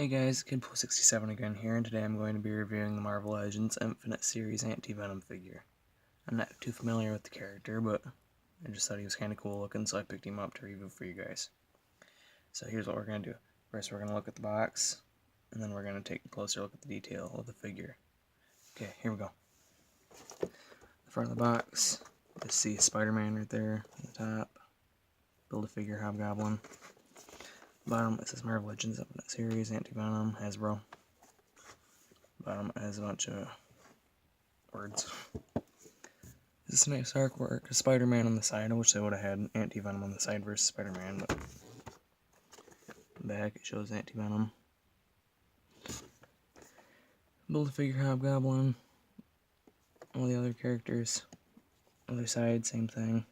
Hey guys, Kidpool67 again here, and today I'm going to be reviewing the Marvel Legends Infinite Series anti-venom figure. I'm not too familiar with the character, but I just thought he was kind of cool looking, so I picked him up to review for you guys. So here's what we're going to do. First we're going to look at the box, and then we're going to take a closer look at the detail of the figure. Okay, here we go. The front of the box, you see Spider-Man right there on the top. Build-A-Figure Hobgoblin. Bottom it says Marvel Legends Infinite Series, Anti-Venom, Hasbro. Bottom it has a bunch of words. This is nice artwork. Spider-Man on the side. I wish they would have had Anti-Venom on the side versus Spider-Man, but back it shows Anti-Venom. Build-A-Figure Hobgoblin. All the other characters. Other side, same thing.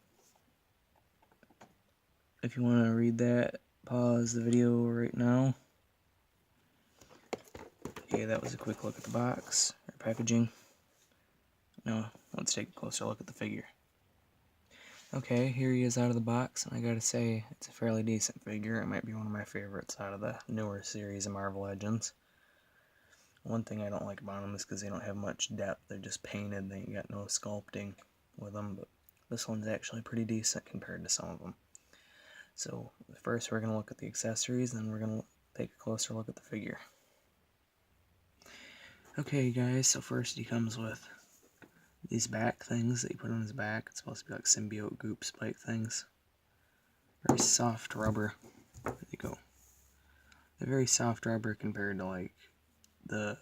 If you want to read that, pause the video right now. Okay, that was a quick look at the box, or packaging. Now, let's take a closer look at the figure. Okay, here he is out of the box, and I gotta say, it's a fairly decent figure. It might be one of my favorites out of the newer series of Marvel Legends. One thing I don't like about them is because they don't have much depth. They're just painted, they ain't got no sculpting with them, but this one's actually pretty decent compared to some of them. So, first we're going to look at the accessories, then we're going to take a closer look at the figure. Okay guys, so first he comes with these back things that you put on his back. It's supposed to be like symbiote goop spike things. Very soft rubber. There you go. They're very soft rubber compared to like the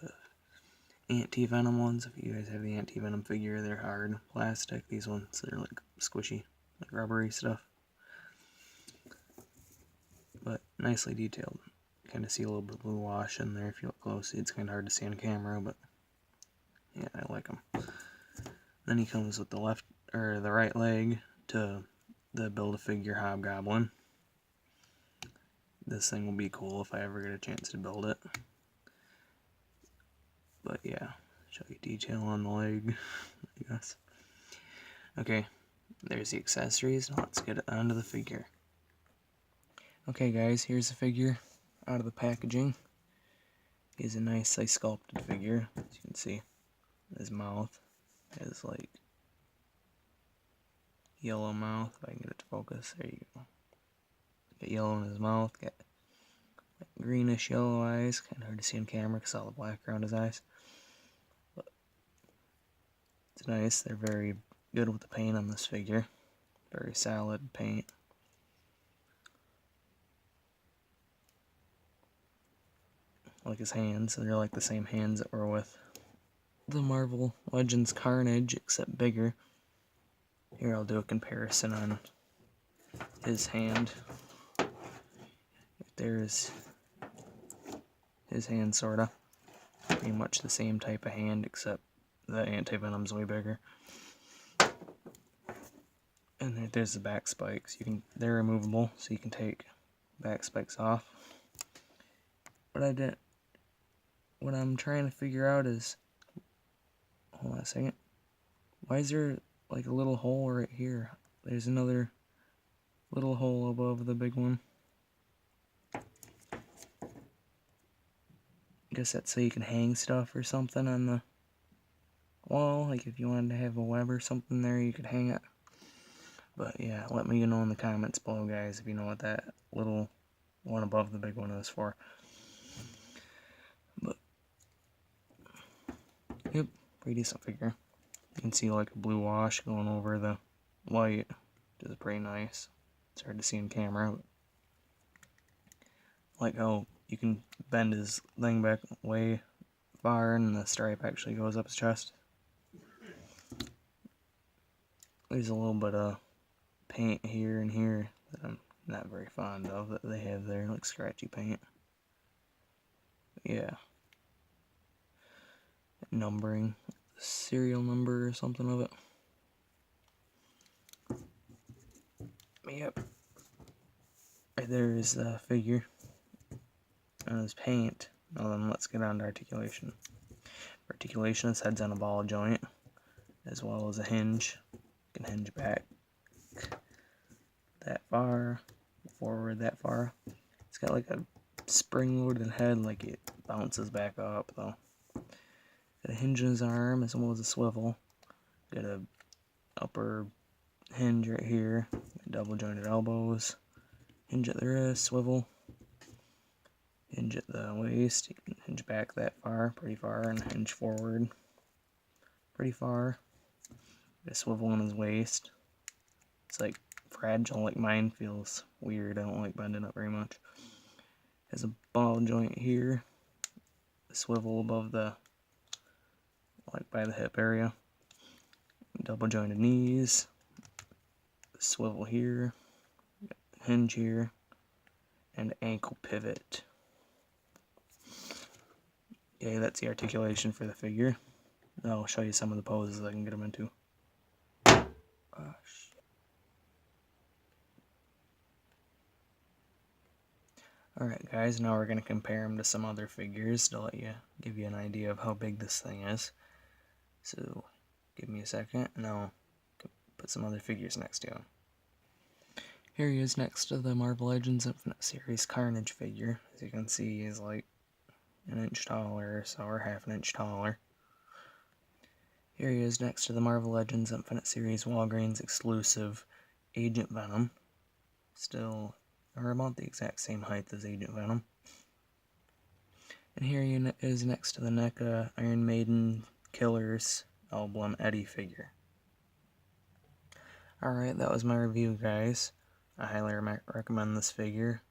anti-venom ones. If you guys have the anti-venom figure, they're hard plastic. These ones, they're like squishy, like rubbery stuff. But nicely detailed. Kind of see a little bit of blue wash in there if you look closely. It's kind of hard to see on camera, but yeah, I like them. Then he comes with the right leg to the Build-A-Figure Hobgoblin. This thing will be cool if I ever get a chance to build it. But yeah, show you detail on the leg, I guess. Okay, there's the accessories. Now let's get onto the figure. Okay guys, here's the figure out of the packaging. He's a nicely sculpted figure, as you can see. His mouth is like yellow mouth, if I can get it to focus. There you go. Got yellow in his mouth, got like greenish yellow eyes. Kind of hard to see on camera because all the black around his eyes. But it's nice. They're very good with the paint on this figure. Very solid paint. I like his hands. They're like the same hands that were with the Marvel Legends Carnage, except bigger. Here I'll do a comparison on his hand. There's his hand, sorta. Pretty much the same type of hand, except the anti-venom's way bigger. And there's the back spikes. They're removable, so you can take back spikes off. What I'm trying to figure out is, hold on a second. Why is there like a little hole right here? There's another little hole above the big one. I guess that's so you can hang stuff or something on the wall. Like if you wanted to have a web or something there, you could hang it. But yeah, let me know in the comments below, guys, if you know what that little one above the big one is for. But yep, pretty decent figure. You can see like a blue wash going over the white, which is pretty nice. It's hard to see on camera, but like how you can bend his thing back way far and the stripe actually goes up his chest. There's a little bit of paint here and here that I'm not very fond of that they have there, like scratchy paint. But yeah. Numbering, serial number or something of it. Yep. Right there is the figure. And his paint. Now then, let's get on to articulation. Articulation, his head's on a ball joint, as well as a hinge. You can hinge back that far, forward that far. It's got like a spring-loaded head, like it bounces back up though. Got a hinge in his arm as well as a swivel. Got a upper hinge right here, double jointed elbows, hinge at the wrist, swivel, hinge at the waist. You can hinge back that far, pretty far, and hinge forward pretty far. Got a swivel in his waist. It's like fragile, like mine feels weird. I don't like bending up very much. Has a ball joint here, a swivel above the, like by the hip area, double jointed knees, swivel here, hinge here, and ankle pivot. Okay, that's the articulation for the figure. Now I'll show you some of the poses I can get them into. Gosh. Alright guys, now we're going to compare them to some other figures to give you an idea of how big this thing is. So, give me a second and I'll put some other figures next to him. Here he is next to the Marvel Legends Infinite Series Carnage figure. As you can see, he's like an inch taller or so, or half an inch taller. Here he is next to the Marvel Legends Infinite Series Walgreens exclusive Agent Venom. Still, or about the exact same height as Agent Venom. And here he is next to the NECA Iron Maiden Killers Emblem Eddie figure. Alright, that was my review, guys. I highly recommend this figure.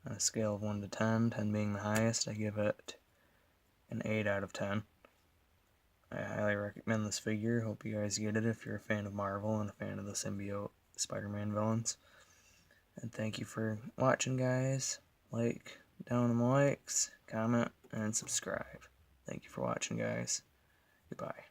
On a scale of 1 to 10, 10 being the highest, I give it an 8 out of 10. I highly recommend this figure. Hope you guys get it if you're a fan of Marvel and a fan of the symbiote Spider-Man villains. And thank you for watching, guys. Like, down on the likes, comment, and subscribe. Thank you for watching, guys. Goodbye.